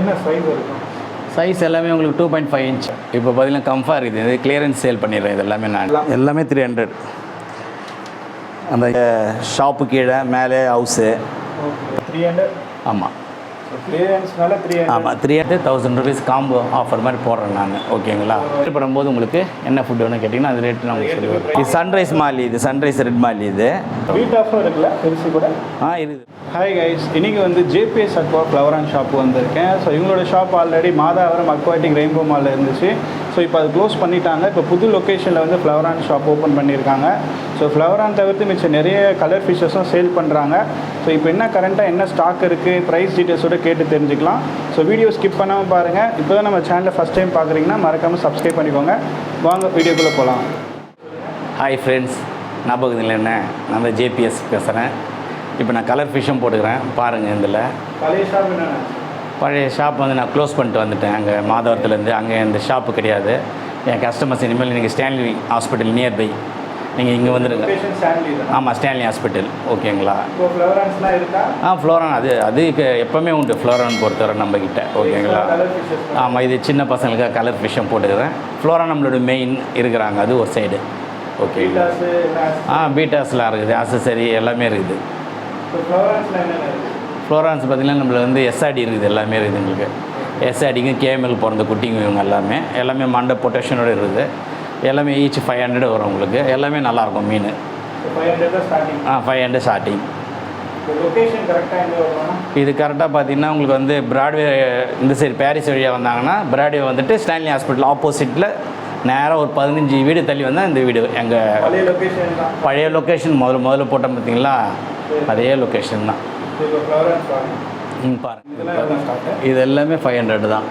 என்ன சைஸ் இருக்கும்? சைஸ் எல்லாமே உங்களுக்கு 2.5 இன்ச். இப்போ பார்த்தீங்கன்னா கம்ஃபா இருக்குது. இது கிளியரன்ஸ் சேல் பண்ணிடுறேன். இது எல்லாமே நான் எல்லாமே 300. அந்த ஷாப்பு கீழே மேலே ஹவுஸு. 300. ஆமாம், கிளியரன்ஸ்னால 300. ஆமாம், 300,000 ருபீஸ் காம்போ ஆஃபர் மாதிரி போடுறேன் நான். ஓகேங்களா? பண்ணும்போது உங்களுக்கு என்ன ஃபுட் வேணும் கேட்டிங்கன்னா அது ரேட்டு நான் சொல்லுவேன். இது சன்ரைஸ் மாலி, இது சன்ரைஸ் ரெட் மாலி. இது வீட் ஆஃபர் இருக்குல்ல பெருசு கூட? இருக்குது. ஹாய் கைஸ், இன்றைக்கி வந்து JBS Aqua flower and shop வந்திருக்கேன். ஸோ இவங்களோட shop already Madhavaram aquatic rainbow மாலில் இருந்துச்சு. ஸோ இப்போ அது க்ளோஸ் பண்ணிட்டாங்க. இப்போ புது லொக்கேஷனில் வந்து ஃப்ளவர் அண்ட் ஷாப் ஓப்பன் பண்ணியிருக்காங்க. ஸோ ஃப்ளவர் அண்ட் தவிர்த்து மிச்சம் நிறைய கலர் ஃபிஷ்ஷஸும் சேல் பண்ணுறாங்க. ஸோ இப்போ என்ன கரண்ட்டாக என்ன ஸ்டாக் இருக்குது, ப்ரைஸ் டீட்டெயில்ஸோடு கேட்டு தெரிஞ்சுக்கலாம். ஸோ வீடியோ ஸ்கிப் பண்ணாமல் பாருங்கள். இப்போ தான் நம்ம சேனலை ஃபஸ்ட் டைம் பார்க்குறீங்கன்னா மறக்காமல் சப்ஸ்கிரைப் பண்ணிக்கோங்க. வாங்க வீடியோக்குள்ளே போகலாம். ஹாய் ஃப்ரெண்ட்ஸ், ஞாபகம் இல்லை என்ன, நான் தான் ஜேபிஎஸ் பேசுகிறேன். இப்போ நான் கலர் ஃபிஷ்ஷும் போட்டுக்கிறேன் பாருங்கள். இதில் பழைய ஷாப் என்ன? பழைய ஷாப் வந்து நான் க்ளோஸ் பண்ணிட்டு வந்துட்டேன். அங்கே மாதவரத்துலேருந்து அங்கே இந்த ஷாப்பு கிடையாது. என் கஸ்டமர்ஸ் இனிமேல் நீங்கள் ஸ்டான்லி ஹாஸ்பிட்டல் நியர்பை நீங்கள் இங்கே வந்துடுங்க. ஆமாம், ஸ்டான்லி ஹாஸ்பிட்டல். ஓகேங்களா? ஃப்ளோரான்ஸ்லாம் இருக்கா? ஃப்ளோரான் அது எப்போவுமே உண்டு. ஃப்ளோரான் பொறுத்தவரை நம்மக்கிட்ட. ஓகேங்களா? ஆமாம், இது சின்ன பசங்களுக்கு கலர் ஃபிஷ்ஷும் போட்டுக்கிறேன். ஃப்ளோரான் நம்மளோட மெயின் இருக்கிறாங்க, அது ஒரு சைடு. ஓகேங்களா? பீட்டாஸ்லாம் இருக்குது, அசசரி எல்லாமே இருக்குது. ஃப்ளோரான்ஸ் பார்த்திங்கன்னா நம்மளுக்கு வந்து எஸ்ஆர்டி இருக்குது, எல்லாமே இருக்குது. எங்களுக்கு எஸ்ஆர்டிக்கும் கேஎம்எல் பிறந்த குட்டிங்க இவங்க எல்லாமே மண்டை பொட்டேஷனோடு இருக்குது. எல்லாமே ஈச் 500 வரும் உங்களுக்கு. எல்லாமே நல்லாயிருக்கும் மீன். 500 ஸ்டார்டிங். இது கரெக்டாக பார்த்தீங்கன்னா உங்களுக்கு வந்து பிராட்வே இந்த சைடு பாரிஸ் வழியாக வந்தாங்கன்னா பிராட்வே வந்துட்டு ஸ்டான்லி ஹாஸ்பிட்டல் ஆப்போசிட்டில் நேராக ஒரு 15 வீடு தள்ளி வந்தால் இந்த வீடு எங்கள் பழைய லொக்கேஷன். முதல்ல போட்டோம் பார்த்தீங்களா, அதே லொக்கேஷன் தான். பாருங்கள், இது எல்லாமே 500 தான்.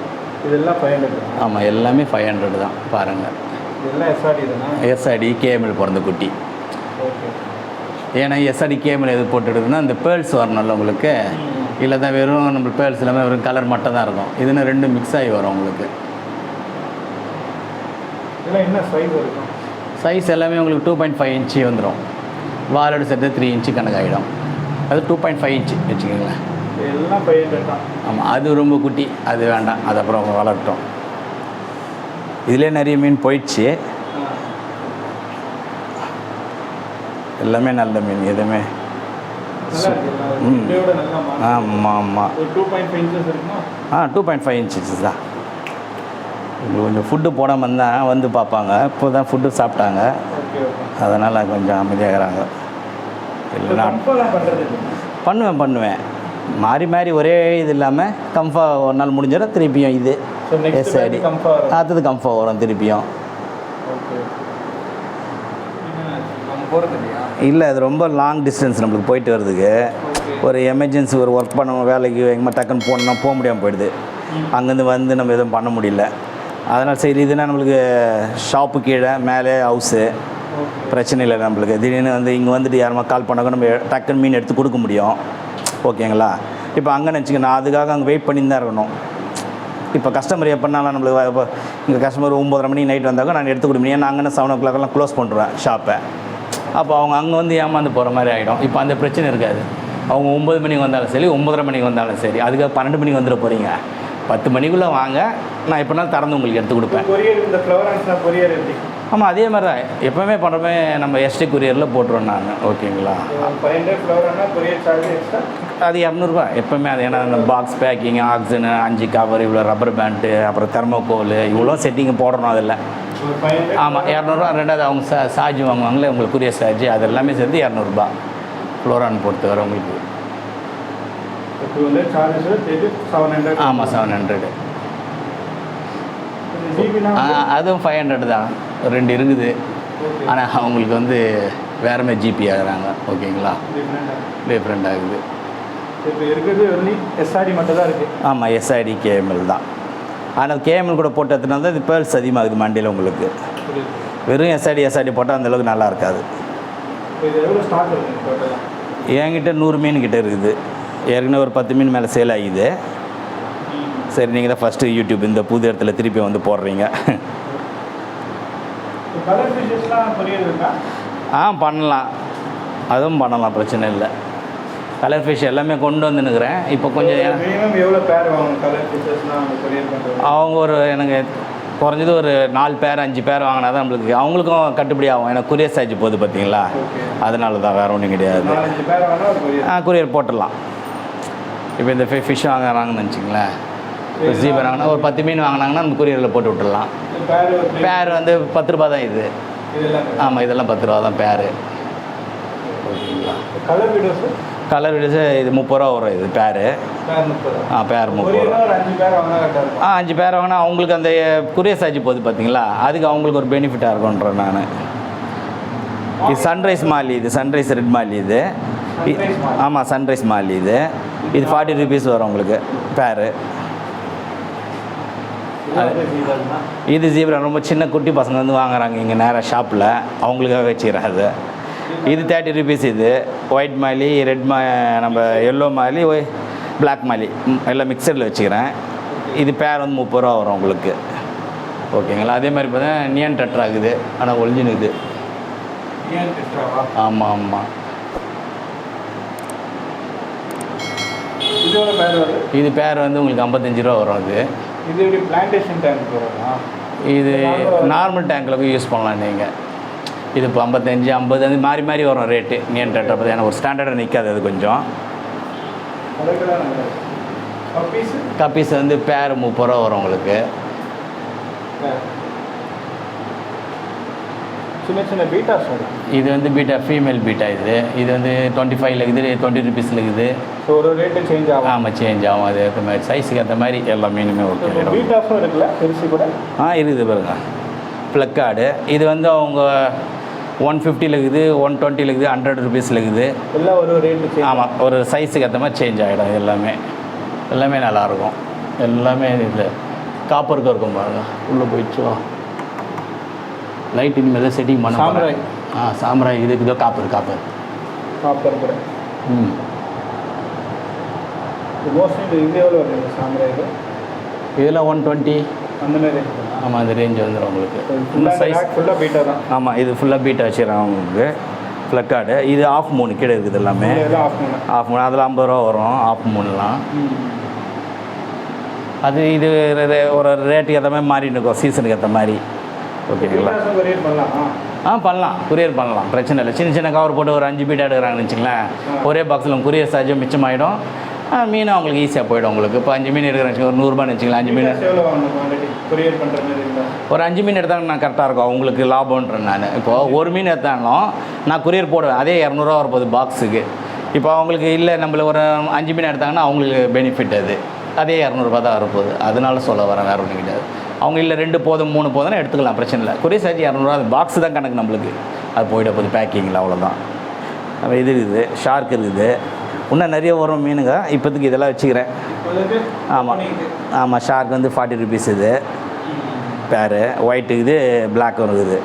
இதெல்லாம் 500. ஆமாம், எல்லாமே 500 தான். பாருங்கள், எஸ்ஆர்டி கேஎம்எல் பிறந்த குட்டி. ஏன்னா எஸ்ஆர்டி கேஎம்எல் எது போட்டுடுதுன்னா இந்த பேர்ல்ஸ் வரணும்ல உங்களுக்கு. இல்லை தான் வெறும் நம்ம பேர்ல்ஸ் எல்லாமே வெறும் கலர் மட்டும் தான் இருக்கும். இதுன்னு 2 மிக்ஸ் ஆகி வரும் உங்களுக்கு. என்ன சைஸ் இருக்கும்? சைஸ் எல்லாமே உங்களுக்கு 2.5 இன்ச்சு வந்துடும். வாலோட சேர்த்து 3 இன்ச்சு கணக்காகிடும். அது 2.5 இன்ச்சு வச்சுக்கோங்களேன். எல்லாம் 500 தான். ஆமாம், அது ரொம்ப குட்டி, அது வேண்டாம், அது அப்புறம் வளர்ட்டோம். இதிலே நிறைய மீன் போயிடுச்சு. எல்லாமே நல்ல மீன் எதுவுமே. ஆமாம் ஆமாம். 2.5 இன்ச்சஸ் தான். உங்களுக்கு கொஞ்சம் ஃபுட்டு போடாமல் இருந்தால் வந்து பார்ப்பாங்க. இப்போ தான் ஃபுட்டு சாப்பிட்டாங்க, அதனால் கொஞ்சம் அமைதியாகிறாங்க. இல்லைன்னா பண்ணுவேன் மாறி ஒரே இது இல்லாமல் கம்ஃபா ஒரு நாள் முடிஞ்சிடும். திருப்பியும் இது சரி, அடுத்தது கம்ஃபா வரும் திருப்பியும். இல்லை, அது ரொம்ப லாங் டிஸ்டன்ஸ் நம்மளுக்கு போயிட்டு வர்றதுக்கு. ஒரு எமர்ஜென்சி ஒரு ஒர்க் பண்ண வேலைக்கு எங்கே டக்குன்னு போகணுன்னா போக முடியாமல் போயிடுது. அங்கேருந்து வந்து நம்ம எதுவும் பண்ண முடியல. அதனால் சரி, இதுனா நம்மளுக்கு ஷாப்பு கீழே மேலே ஹவுஸு, பிரச்சனை இல்லை நம்மளுக்கு. திடீர்னு வந்து இங்கே வந்துட்டு யாருமா கால் பண்ணாக்க நம்ம டக்குன்னு மீன் எடுத்து கொடுக்க முடியும். ஓகேங்களா? இப்போ அங்கே நினச்சிங்க, நான் அதுக்காக அங்கே வெயிட் பண்ணி தான் இருக்கணும். இப்போ கஸ்டமர் எப்போனாலும் நம்மளுக்கு இப்போ இங்கே கஸ்டமர் 9:30 மணி நைட் வந்தாக்க நான் எடுத்து கொடுப்பேன். ஏன்னா அங்கே 7 o'clock க்ளோஸ் பண்ணுறேன் ஷாப்பை. அப்போ அவங்க அங்கே வந்து ஏமாந்து போகிற மாதிரி ஆகிடும். இப்போ அந்த பிரச்சனை இருக்காது. அவங்க 9 மணிக்கு வந்தாலும் சரி, 9:30 மணிக்கு வந்தாலும் சரி, அதுக்காக 12 மணிக்கு வந்துட போகிறீங்க. 10 மணிக்குள்ளே வாங்க, நான் எப்போனாலும் திறந்து உங்களுக்கு எடுத்து கொடுப்பேன். ஆமாம், அதே மாதிரி தான் எப்போவுமே பண்ணுறமே. நம்ம எஸ்டி கொரியரில் போட்டுருவேன் நான். ஓகேங்களா? அது 200 எப்போவுமே. அது ஏன்னா அந்த பாக்ஸ் பேக்கிங், ஆக்சிஜன், 5 கவர், இவ்வளோ ரப்பர் பேண்ட்டு, அப்புறம் தெர்மோகோல், இவ்வளோ செட்டிங்கு போடணும். அதில் ஆமாம் 200. ரெண்டாவது அவங்க சார்ஜ் வாங்குவாங்களே உங்களுக்கு, கொரியர் சார்ஜ், அது எல்லாமே சேர்த்து 200 ஃப்ளோரான் பொறுத்து வர உங்களுக்கு. ஆமாம், 700. அதுவும் 500 தான். 2 இருக்குது. ஆனால் அவங்களுக்கு வந்து வேறு மாதிரி ஜிபி ஆகுறாங்க. ஓகேங்களா? டிஃப்ரெண்ட் ஆகுது. எஸ்ஆர்டி மட்டும் தான் இருக்குது. ஆமாம், எஸ்ஆர்டி கேஎம்எல் தான். ஆனால் கேஎம்எல் கூட போட்டதுனால தான் இது பேர்ல்ஸ் அதிகமாகுது மண்டியில் உங்களுக்கு. வெறும் எஸ்ஆர்டி போட்டால் அந்தளவுக்கு நல்லா இருக்காது. என்கிட்ட 100 மீன் கிட்டே இருக்குது. ஏற்கனவே ஒரு 10 மீன் மேலே சேல் ஆகிது. சரி, நீங்கள் தான் ஃபஸ்ட்டு யூடியூப் இந்த புது இடத்துல திருப்பி வந்து போடுறீங்க. பண்ணலாம், அதுவும் பண்ணலாம், பிரச்சனை இல்லை. கலர் ஃபிஷ் எல்லாமே கொண்டு வந்துன்னுக்கிறேன். இப்போ கொஞ்சம் மினிமம் எவ்வளோ பேர் வாங்கணும் கலர் ஃபிஷஸ்லாம் கொரியர் பண்ணுறது? அவங்க ஒரு எனக்கு குறைஞ்சது ஒரு 4 பேர் 5 பேர் வாங்கினா தான் நம்மளுக்கு அவங்களுக்கும் கட்டுப்படி ஆகும். ஏன்னா கொரியர் சார்ஜ் போகுது பார்த்தீங்களா, அதனால தான் வேறு ஒன்றும் கிடையாது. 4-5 பேர் வாங்கினா கொரியர் போட்டுடலாம். இப்போ இந்த ஃபிஷ் வாங்குறாங்கன்னு வச்சுங்களேன், இப்போ ஜீபர் வாங்கினா ஒரு 10 மீன் வாங்கினாங்கன்னா நம்ம கொரியரில் போட்டு விட்டுடலாம். பேர் வந்து 10 ரூபா தான் இது. ஆமாம், இதெல்லாம் 10 ரூபா தான் பேரு. ஓகேங்களா. கலர் வீடியோஸ் இது 30 ரூபா வரும். இது பேரு பேர் 30 ரூபா. 5 பேர் வாங்கினா அவங்களுக்கு அந்த கொரியர் சார்ஜ் போகுது பார்த்தீங்களா, அதுக்கு அவங்களுக்கு ஒரு பெனிஃபிட்டாக இருக்கும்ன்றேன் நான். இது சன்ரைஸ் மாலி, இது சன்ரைஸ் ரெட் மாலி இது. ஆமாம், சன்ரைஸ் மாலி இது. இது 40 ரூபீஸ் வரும் உங்களுக்கு பேரு. இது ஜீப்ரா ரொம்ப சின்ன குட்டி பசங்க வந்து வாங்குறாங்க இங்கே நேராக ஷாப்பில், அவங்களுக்காக வச்சுக்கிறேன் அது. இது 30 ரூபீஸ். இது ஒயிட் மாலி, ரெட் நம்ம எல்லோ மாலி, பிளாக் மாலி எல்லாம் மிக்சரில் வச்சுக்கிறேன். இது பேர் வந்து 30 ரூபா வரும் உங்களுக்கு. ஓகேங்களா. அதே மாதிரி பார்த்தா நியன் டெட்ரா இருக்குது, ஆனால் ஒரிஜினுக்குது. ஆமாம் ஆமாம். இது பேர் வந்து உங்களுக்கு 55 ரூபா வரும். இது பிளான்டேஷன் டேங்க் வரும். இது நார்மல் டேங்கில் யூஸ் பண்ணலாம் நீங்கள். இது இப்போ 55 50 அது மாறி மாறி வரும் ரேட்டு. நியன் டெட்ரா பார்த்து ஏன்னா ஒரு ஸ்டாண்டர்டாக நிற்காது அது கொஞ்சம். கப்பீஸ் வந்து பேர் 30 ரூபா வரும் உங்களுக்கு. சின்ன சின்ன பீட்டாஸ். இது வந்து பீட்டா, ஃபீமேல் பீட்டா. இது வந்து 25 இருக்குது, 20 ரூபீஸ் இருக்குது. ஸோ ஒரு ரேட்டு சேஞ்ச் ஆகும். ஆமாம், சேஞ்ச் ஆகும். அது ஏற்ற மாதிரி சைஸுக்கு ஏற்ற மாதிரி எல்லா மீனுமே ஓகே. பீட்டாஸும் இருக்குல்ல பெருசு கூட? இருக்குது பாருங்க. ப்ளக்கார்டு இது வந்து அவங்க 150 இருக்குது, 120 இருக்குது, 100 ரூபீஸில் இருக்குது. எல்லாம் ஒரு ரேட்டு. ஆமாம், ஒரு சைஸுக்கு ஏற்ற மாதிரி சேஞ்ச் ஆகிடும். எல்லாமே நல்லாயிருக்கும். எல்லாமே இது காப்பருக்கு இருக்கும் பாருங்க. உள்ளே போயிடுச்சோ லைட் இனிமேல் தான் செட்டிங் பண்ண. சாம்ராய். சாம்ராய் இதுக்கு இதோ காப்பர் கூட. மோஸ்ட்லி இது எவ்வளோ வருது சாம்ராய்? இதெல்லாம் 120 அந்த மாதிரி. ஆமாம், அந்த ரேஞ்ச் வந்துடும் உங்களுக்கு. சைஸ் ஃபுல்லாக பீட்டா தான். ஆமாம், இது ஃபுல்லாக பீட்டா வச்சுக்கிறாங்க உங்களுக்கு. ஃப்ளக்கார்டு இது ஆஃப் மூணு கீழே இருக்குது எல்லாமே. ஆஃப் மூணு அதில் 50 ரூபா வரும். ஆஃப் மூணுலாம் அது இது ஒரு ரேட்டுக்கு ஏற்ற மாதிரி மாறிட்டு இருக்கும், சீசனுக்கு ஏற்ற மாதிரி. ஓகேங்களா. பண்ணலாம், கொரியர் பண்ணலாம், பிரச்சனை இல்லை. சின்ன கவர் போட்டு ஒரு 5 பீட்டா எடுக்கிறாங்கன்னு வச்சுங்களேன், ஒரே பாக்ஸில் கொரியர் சார்ஜும் மிச்சமாகிடும். மீனும் அவங்களுக்கு ஈஸியாக போய்டும். உங்களுக்கு இப்போ 5 மீன் எடுக்கிறேன் ஒரு 100 வச்சுக்கலாம். 5 மீன் ஒரு 5 மீன் எடுத்தாலும் நான் கரெக்டாக இருக்கும், அவங்களுக்கு லாபம்ன்றேன் நான். இப்போது ஒரு மீன் எடுத்தாலும் நான் கொரியர் போடுவேன், அதே 200 ரூபா வரப்போகுது பாக்ஸுக்கு. இப்போ அவங்களுக்கு இல்லை நம்மள ஒரு 5 மீன் எடுத்தாங்கன்னா அவங்களுக்கு பெனிஃபிட் அதே 200 ரூபா தான் வரப்போகுது. அதனால சொல்ல வரேன், வேறு ஒன்றும் கிடையாது. அவங்க இல்லை 2 போதும் 3 போதும்னா எடுத்துக்கலாம், பிரச்சனை இல்லை. கொரியர் சார்ஜ் 200 ரூபா, அது பாக்ஸ் தான் கணக்கு நம்மளுக்கு. அது போயிட போகுது பேக்கிங்கில், அவ்வளோதான். இது இருக்குது, ஷார்க் இருக்குது, இன்னும் நிறைய வரும் மீனுங்க. இப்போதைக்கு இதெல்லாம் வச்சுக்கிறேன். ஆமாம், ஷார்க் வந்து 40 ரூபீஸ் இது பேரு. ஒயிட்டு இது, பிளாக் இருக்குது.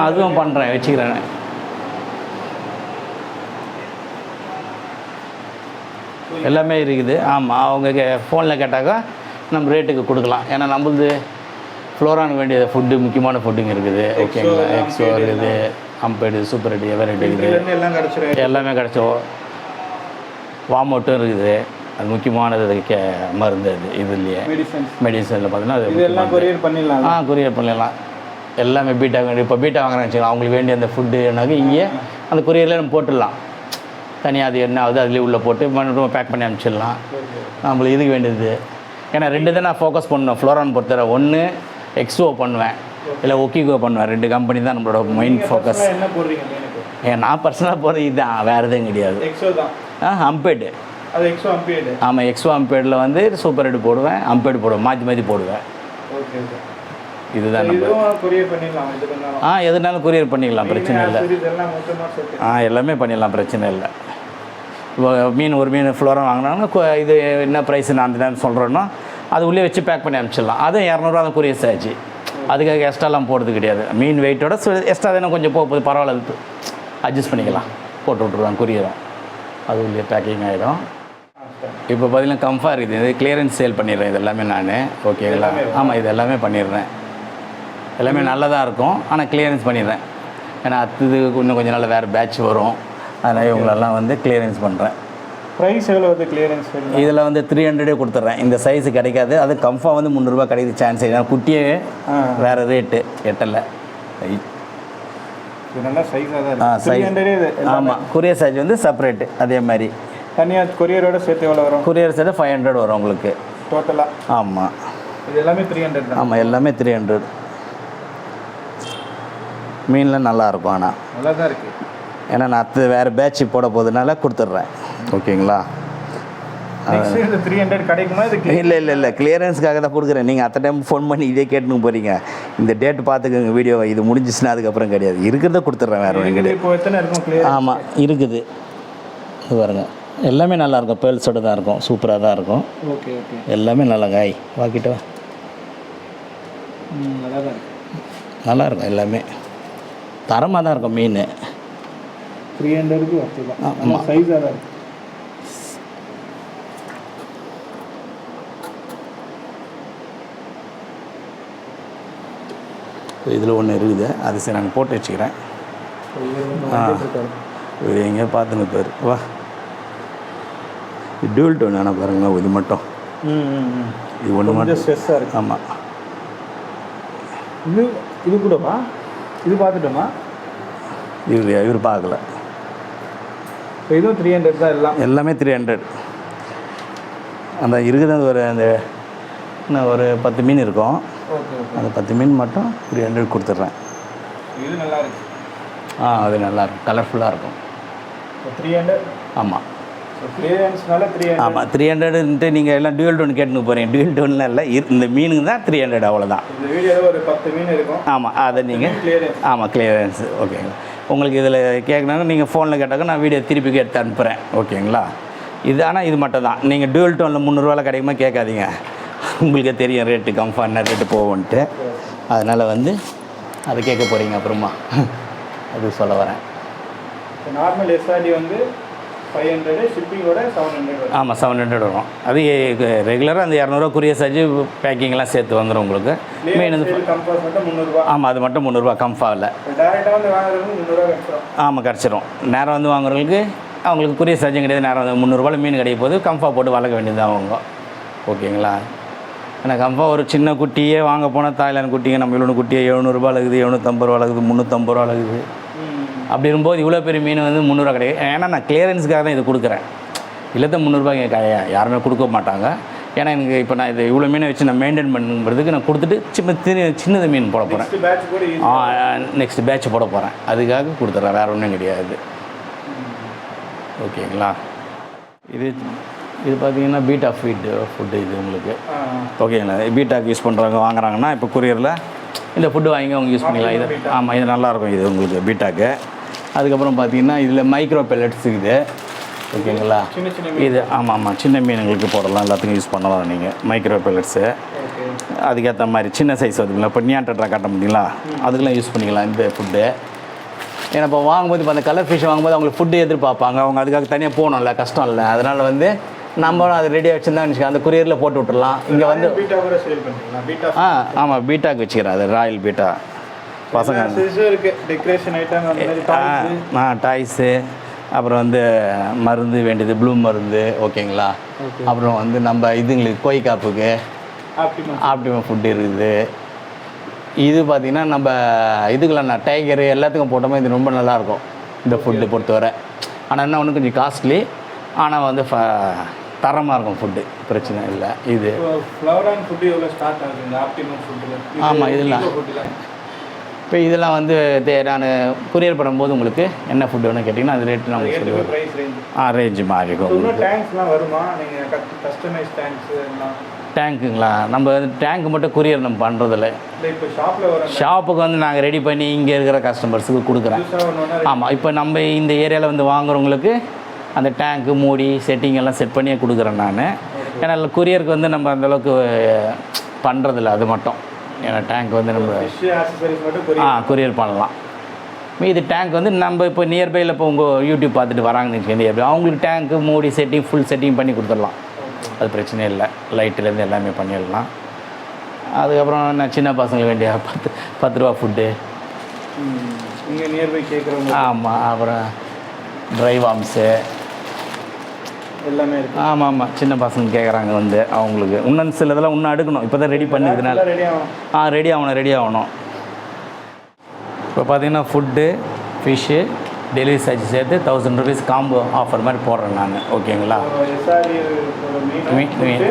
அதுவும் பண்ணுறேன், வச்சுக்கிறேன். எல்லாமே இருக்குது. ஆமாம், அவங்க ஃபோனில் கேட்டாக்கா நம்ம ரேட்டுக்கு கொடுக்கலாம். ஏன்னா நம்மளது ஃப்ளோரான் வேண்டிய ஃபுட்டு, முக்கியமான ஃபுட்டுங்க இருக்குது. ஓகேங்களா. எக்ஸோ இருக்குது, அம்பேடு, சூப்பர் ரெடி, எவரெடி இருக்குது, எல்லாமே கிடச்சோம். வாமோட்டும் இருக்குது, அது முக்கியமானது மருந்து. அது இதுலேயே மெடிசனில் பார்த்தீங்கன்னா அது கொரியர் பண்ணிடலாம். கொரியர் பண்ணிடலாம். எல்லாமே பீட்டா வேண்டிய, இப்போ பீட்டா வாங்குறான்னு வச்சுக்கலாம், அவங்களுக்கு வேண்டிய அந்த ஃபுட்டு என்னாக்க இங்கே அந்த கொரியரில் நம்ம போட்டுடலாம். தனியாக அது என்ன ஆகுது அதுலேயே உள்ளே போட்டு மறுபடியும் பேக் பண்ணி அனுப்பிச்சிடலாம். நம்மளுக்கு இதுக்கு வேண்டியது. ஏன்னா 2 தான் நான் ஃபோக்கஸ் பண்ணுவேன் ஃப்ளோரான் பொறுத்தவரை. ஒன்று எக்ஸோ பண்ணுவேன், இல்லை ஒக்கிகோ பண்ணுவேன். 2 கம்பெனி தான் நம்மளோட மெயின் ஃபோக்கஸ். நான் பர்சனலாக போகிறது இதுதான், வேறு எதுவும் கிடையாது. அம்பேடு. ஆமாம், எக்ஸோ அம்பேடில் வந்து சூப்பர் ரெடி போடுவேன், அம்பேடு போடுவேன், மாற்றி போடுவேன். இதுதான் எதுனாலும் கொரியர் பண்ணிக்கலாம், பிரச்சனை இல்லை. எல்லாமே பண்ணிடலாம், பிரச்சனை இல்லை. இப்போ ஒரு மீன் ஃப்ளோரான் வாங்கினாங்கன்னா இது என்ன ப்ரைஸ் நான் அந்த நேரம் சொல்கிறேன்னா அது உள்ளே வச்சு பேக் பண்ணி அனுப்பிச்சிடலாம். அதுவும் 200 ரூபா தான் கொரியர் சார்ஜ். அதுக்காக எக்ஸ்ட்ராலாம் போடுறது கிடையாது. மீன் வெயிட்டோட எக்ஸ்ட்ரா தானே கொஞ்சம் போகுது, பரவாயில்ல, அட்ஜஸ்ட் பண்ணிக்கலாம், போட்டு விட்ருவாங்க கொரியரும். அது உள்ளே பேக்கிங் ஆகிடும். இப்போ பார்த்தீங்கன்னா கம்ஃபா இருக்குது, இது கிளியரன்ஸ் சேல் பண்ணிடுறேன். இது எல்லாமே நான். ஓகேங்களா. ஆமாம், இது எல்லாமே பண்ணிடுறேன். எல்லாமே நல்லதாக இருக்கும், ஆனால் கிளியரன்ஸ் பண்ணிடுறேன். ஏன்னா அடுத்தது இன்னும் கொஞ்சம் நாள் வேறு பேட்ச் வரும். அதனால் இவங்களெல்லாம் வந்து கிளியரன்ஸ் பண்ணுறேன். ப்ரைஸ் எவ்வளோ வந்து கிளியரன்ஸ்? இதில் வந்து 300 கொடுத்துட்றேன். இந்த சைஸு கிடைக்காது. அது கம்ஃபாக வந்து 300 கிடைக்குது சான்ஸ். ஏன்னா குட்டியே வேறு ரேட்டு எட்டலை. இது நல்லா சைஸாக தான் சைஸ். ஆமாம், கொரியர் சைஸ் வந்து செப்பரேட்டு. அதே மாதிரி தனியாக கொரியரோட சேர்த்து எவ்வளோ வரும்? கொரியர் சைடு 500 வரும் உங்களுக்கு டோட்டலாக. ஆமாம், இது எல்லாமே 300 தான். ஆமாம், எல்லாமே 300. மீன்லாம் நல்லாயிருக்கும். ஆனால் நல்லா தான் இருக்குது. ஏன்னா நான் அடுத்து வேறு பேட்ச் போட போகிறதுனால கொடுத்துட்றேன். ஓகேங்களா? 300 கிடைக்குமா? இது இல்லை கிளியரன்ஸ்க்காக தான் கொடுக்குறேன். நீங்கள் அத்தனை டைம் ஃபோன் பண்ணி இதே கேட்டுன்னு போகிறீங்க. இந்த டேட் பார்த்துக்கோங்க வீடியோ. இது முடிஞ்சிச்சுன்னா அதுக்கப்புறம் கிடையாது. இருக்கிறத கொடுத்துட்றேன். வேறு ஒன்றும் கிடையாது. இப்போ எத்தனை இருக்கும் கிளியர்? ஆமாம், இருக்குது. இது பாருங்க, எல்லாமே நல்லாயிருக்கும். பேர்ல்ஸோடு தான் இருக்கும். சூப்பராக தான் இருக்கும். Okay okay. எல்லாமே நல்லா காய் வாக்கிட்டோ நல்லா தான் இருக்கு. நல்லாயிருக்கும். எல்லாமே தரமாக தான் இருக்கும். மீன் 300க்கு வச்சு தான். ஆமாம், சைஸாக தான் இருக்குது. இதில் ஒன்று இருக்குது. அது சரி நான் போட்டு வச்சுக்கிறேன். இது எங்கேயோ பார்த்துன்னு பேர் வா. டியூல் டோன் ஆனால் பாருங்களேன். இது மட்டும் இது ஒன்று மட்டும் ஸ்ட்ரெஸ்ஸாக இருக்குது. ஆமாம். இது கூடவா? இது பார்த்துட்டோமா? இவர் பார்க்கல. இதுவும் 300 தான். எல்லாமே 300. அந்த இருக்குது ஒரு அந்த இன்னும் ஒரு 10 மீன் இருக்கும். ஓகே. அந்த 10 மீன் மட்டும் 300 கொடுத்துட்றேன். இது நல்லா இருக்கு. அது நல்லாயிருக்கும். கலர்ஃபுல்லாக இருக்கும். 300. ஆமாம், கிளியரன்ஸ்னால 300. ஆமாம். 300ன்ட்டு நீங்கள் எல்லாம் டியூல் டோன் கேட்டுன்னு போகிறீங்க. டியூல் டோன்லாம் இல்லை. இந்த மீனுக்கு தான் 300. அவ்வளோதான். இந்த வீடியோவில் ஒரு 10 மீன் இருக்கும். ஆமாம், அதை நீங்கள் கிளியரன்ஸ். ஆமாம், கிளியரன்ஸ். ஓகேங்க. உங்களுக்கு இதில் கேட்கணுன்னா நீங்கள் ஃபோனில் கேட்டாக்க நான் வீடியோ திருப்பி எடுத்து அனுப்புகிறேன். ஓகேங்களா? இது ஆனால் இது மட்டும் தான். நீங்கள் டியூல் டோனில் 300 கிடைக்குமா கேட்காதீங்க. உங்களுக்கே தெரியும் ரேட்டு கம்ஃபா என்ன ரேட்டு போவோன்ட்டு. அதனால் வந்து அதை கேட்க போகிறீங்க அப்புறமா. அது சொல்ல வரேன். நார்மல் எஸ்ஆர்டி வந்து 500, ஷிப்பிங்கோட 700 வரும். ஆமாம், 700 வரும். அது ரெகுலராக அந்த 200 கொரியர் சார்ஜ் பேக்கிங்லாம் சேர்த்து வந்துடும் உங்களுக்கு. மீன் வந்து கம்ஃபர்ட் மட்டும் 300. ஆமாம், அது மட்டும் 300 கம்ஃபாவில். டேரெக்டாக வந்து வாங்குறதுக்கு 300 கிடச்சிடும். ஆமாம், கிடச்சிரும். நேரம் வந்து வாங்குறவங்களுக்கு அவங்களுக்கு கொரியர் சார்ஜும் கிடையாது. நேரம் வந்து 300 மீன் கிடைக்கும் போது கம்ஃபா போட்டு வளர்க்க வேண்டியது அவங்க. ஓகேங்களா? ஏன்னா கம்ஃபா ஒரு சின்ன குட்டியே வாங்க போனால் தாய்லாந்து குட்டிங்க நம்ம இவ்வளோ குட்டியே 700 இருக்குது, 750 இருக்குது, 350 இருக்குது. அப்படி இருக்கும்போது இவ்வளோ பெரிய மீன் வந்து 300 கிடையாது. ஏன்னா நான் கிளியரன்ஸுக்காக தான் இது கொடுக்குறேன். இல்லத்தை 300 யாருமே கொடுக்க மாட்டாங்க. ஏன்னா எனக்கு இப்போ நான் இது இவ்வளோ மீனை வச்சு நான் மெயின்டைன் பண்ணுறதுக்கு நான் கொடுத்துட்டு சின்னது மீன் போட போகிறேன். நெக்ஸ்ட் பேட்ச் போட போகிறேன். அதுக்காக கொடுத்துட்றேன். வேறு ஒன்றும் கிடையாது. ஓகேங்களா? இது பார்த்தீங்கன்னா பீட்டா ஃபுட்டு இது உங்களுக்கு. ஓகேங்களா? பீட்டாக்கு யூஸ் பண்ணுறவங்க வாங்குறாங்கன்னா இப்போ கொரியரில் இந்த ஃபுட்டு வாங்கி அவங்க யூஸ் பண்ணிக்கலாம். இது ஆமாம், இது நல்லாயிருக்கும். இது உங்களுக்கு பீட்டாக்கு. அதுக்கப்புறம் பார்த்தீங்கன்னா இதில் மைக்ரோ பெல்லட்ஸ் இருக்குது. ஓகேங்களா? இது ஆமாம், சின்ன மீனுங்களுக்கு போடலாம். எல்லாத்துக்கும் யூஸ் பண்ணலாம் நீங்கள் மைக்ரோ பெல்லட்ஸு. அதுக்கேற்ற மாதிரி சின்ன சைஸ் வருதுங்களா? இப்போ நியான்ட்ரா காட்ட முடியுங்களா? அதுக்கெல்லாம் யூஸ் பண்ணிக்கலாம் இந்த ஃபுட்டு. ஏன்னா இப்போ வாங்கும்போது இப்போ அந்த கலர் ஃபிஷ் வாங்கும்போது அவங்களுக்கு ஃபுட்டு எதிர்பார்ப்பாங்க. அவங்க அதுக்காக தனியாக போகணும்ல, கஷ்டம் இல்லை. அதனால் வந்து நம்ம அது ரெடியாக வச்சுருந்தா அந்த கொரியரில் போட்டு விட்டுடலாம். இங்கே வந்து ஆமாம், பீட்டாக்கு வச்சுக்கிறேன். அது ராயல் பீட்டா பசங்க டெக்கரேஷன் ஐட்டம், டாய்ஸு, அப்புறம் வந்து மருந்து வேண்டியது ப்ளூ மருந்து. ஓகேங்களா? அப்புறம் வந்து நம்ம இதுங்களுக்கு கோய் காப்புக்கு ஆப்டிமம் ஃபுட்டு இருக்குது. இது பார்த்திங்கன்னா நம்ம இதுக்கெல்லாம் டைகரு எல்லாத்துக்கும் போட்டோமே இது ரொம்ப நல்லாயிருக்கும் இந்த ஃபுட்டு பொறுத்தவரை. ஆனால் என்ன ஒன்று கொஞ்சம் காஸ்ட்லி. ஆனால் வந்து தரமாக இருக்கும் ஃபுட்டு. பிரச்சனை இல்லை. இது ஃப்ளவரான் ஃபுட்டு எவ்வளோ ஸ்டார்ட் ஆகுதுங்க ஆப்டிமம் ஃபுட்டில்? ஆமாம், இதெல்லாம் இப்போ இதெல்லாம் வந்து நான் கொரியர் பண்ணும்போது உங்களுக்கு என்ன ஃபுட்டு வேணும் கேட்டிங்கன்னா அது ரேட்டு நான் சொல்லி வரும். ரேஞ்சு மாறி இருக்கும். டேங்க்ஸ்லாம் வருமா? நீங்கள் கஸ்டமைஸ் டேங்க்ஸ் டேங்க்குங்களா? நம்ம டேங்க் மட்டும் கொரியர் நம்ம பண்ணுறதில்ல. இப்போ ஷாப்பில் வர ஷாப்புக்கு வந்து நாங்கள் ரெடி பண்ணி இங்கே இருக்கிற கஸ்டமர்ஸுக்கு கொடுக்குறேன். ஆமாம், இப்போ நம்ம இந்த ஏரியாவில் வந்து வாங்குறவங்களுக்கு அந்த டேங்க்கு மூடி செட்டிங் எல்லாம் செட் பண்ணியே கொடுக்குறேன் நான். ஏன்னா கொரியருக்கு வந்து நம்ம அந்தளவுக்கு பண்ணுறதில்ல. அது மட்டும் ஏன்னா டேங்க் வந்து நம்ம கொரியர் பண்ணலாம். மீதி டேங்க் வந்து நம்ம இப்போ நியர்பையில் இப்போ உங்கள் யூடியூப் பார்த்துட்டு வராங்கன்னு வச்சுக்கோங்க, அவங்களுக்கு டேங்க்கு மூடி செட்டிங் ஃபுல் செட்டிங் பண்ணி கொடுத்துடலாம். அது பிரச்சனை இல்லை. லைட்டுலேருந்து எல்லாமே பண்ணிடலாம். அதுக்கப்புறம் நான் சின்ன பசங்களுக்கு வேண்டிய 10 ரூபா ஃபுட்டு இங்கே நியர்பை கேட்குறவங்க ஆமாம். அப்புறம் ட்ரை வார்ம்ஸு எல்லாமே இருக்குது. ஆமாம். சின்ன பசங்க கேட்குறாங்க வந்து அவங்களுக்கு இன்னும் சில இதெல்லாம் இன்னும் அடுக்கணும். இப்போ தான் ரெடி பண்ணிக்கிறதுனால ரெடி ஆகும். ரெடி ஆகணும். இப்போ பார்த்தீங்கன்னா ஃபுட்டு, ஃபிஷ்ஷு, டெலிவரி சார்ஜ் சேர்த்து 1000 ருபீஸ் காம்போ ஆஃபர் மாதிரி போடுறேன் நான். ஓகேங்களா?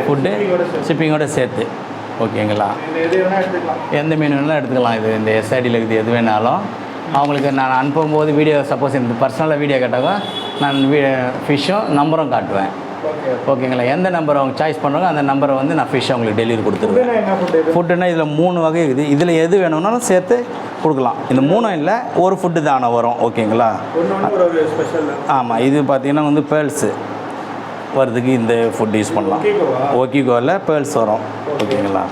ஃபுட்டு ஷிப்பிங்கோட சேர்த்து. ஓகேங்களா? எந்த மீன் வேணாலும் எடுத்துக்கலாம். இது இந்த எஸ்ஆர்டியில் இருக்குது எது வேணாலும். அவங்களுக்கு நான் அனுப்பும்போது வீடியோ சப்போஸ் இந்த பர்சனலாக வீடியோ கேட்டாங்க நான் ஃபிஷ்ஷும் நம்பரும் காட்டுவேன். ஓகேங்களா? எந்த நம்பர் அவங்க சாய்ஸ் பண்ணுறாங்க அந்த நம்பரை வந்து நான் ஃபிஷ் அவங்களுக்கு டெலிவரி கொடுத்துருவேன். ஃபுட்டுன்னா இதில் 3 வகை இருக்குது. இதில் எது வேணும்னாலும் சேர்த்து கொடுக்கலாம். இந்த 3 இல்லை, ஒரு ஃபுட்டு தானே வரும். ஓகேங்களா? ஆமாம். இது பார்த்திங்கன்னா வந்து பேர்ல்ஸு வரதுக்கு இந்த ஃபுட் யூஸ் பண்ணலாம். ஒக்கிகோவில் பேர்ல்ஸ் வரும். ஓகேங்களா?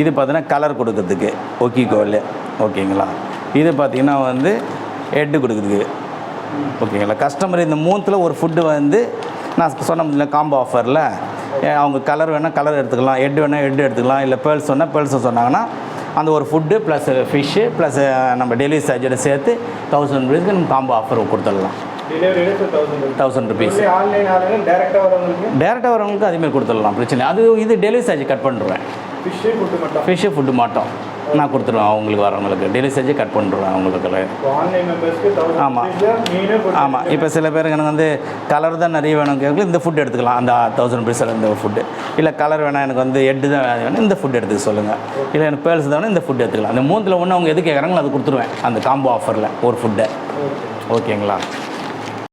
இது பார்த்தீங்கன்னா கலர் கொடுக்கறதுக்கு ஒக்கிகோவில். ஓகேங்களா? இது பார்த்திங்கன்னா வந்து ஹெட்டு கொடுக்குறதுக்கு. ஓகேங்களா? கஸ்டமர் இந்த 3ல் ஒரு ஃபுட்டு வந்து நான் சொன்ன காம்போ ஆஃபரில் அவங்க கலர் வேணால் கலர் எடுத்துக்கலாம், ஹெட் வேணால் ஹெட் எடுத்துக்கலாம், இல்லை பேர்ல்ஸ் வேணால் பேர்ல்ஸ் சொன்னாங்கன்னா அந்த ஒரு ஃபுட்டு ப்ளஸ் ஃபிஷ்ஷு ப்ளஸ் நம்ம டெலிவரி சார்ஜோட சேர்த்து 1000 ருபீஸ்க்கு நம்ம காம்போ ஆஃபர் கொடுத்துடலாம். 1000 ருபீஸ். டேரெக்டாக வரவங்களுக்கு அதேமாதிரி கொடுத்துடலாம், பிரச்சனை. அது இது டெலிவரி சார்ஜ் கட் பண்ணிடுவேன். ஃபிஷ்ஷு ஃபுட்டு மட்டும் நான் கொடுத்துருவேன் அவங்களுக்கு வரவங்களுக்கு. டெலிவரி சார்ஜ் கட் பண்ணிடுவேன் அவங்களுக்கு. ஆமாம். ஆமாம். இப்போ சில பேருக்கு எனக்கு வந்து கலர் தான் நிறைய வேணும் கேட்கல, இந்த ஃபுட் எடுத்துக்கலாம். அந்த 1000 ருபீஸில் இந்த ஃபுட்டு. இல்லை கலர் வேணாம் எனக்கு வந்து ஹெட்டு தான் வேணும், இந்த ஃபுட் எடுத்துக்க சொல்லுங்கள். இல்லை எனக்கு பேர்ல்ஸ் தான் வேணும், இந்த ஃபுட் எடுத்துக்கலாம். அந்த 3ல் ஒன்று அவங்க எது கேட்குறாங்களோ அது கொடுத்துருவேன் அந்த காம்போ ஆஃபரில் ஒரு ஃபுட்டை. ஓகேங்களா?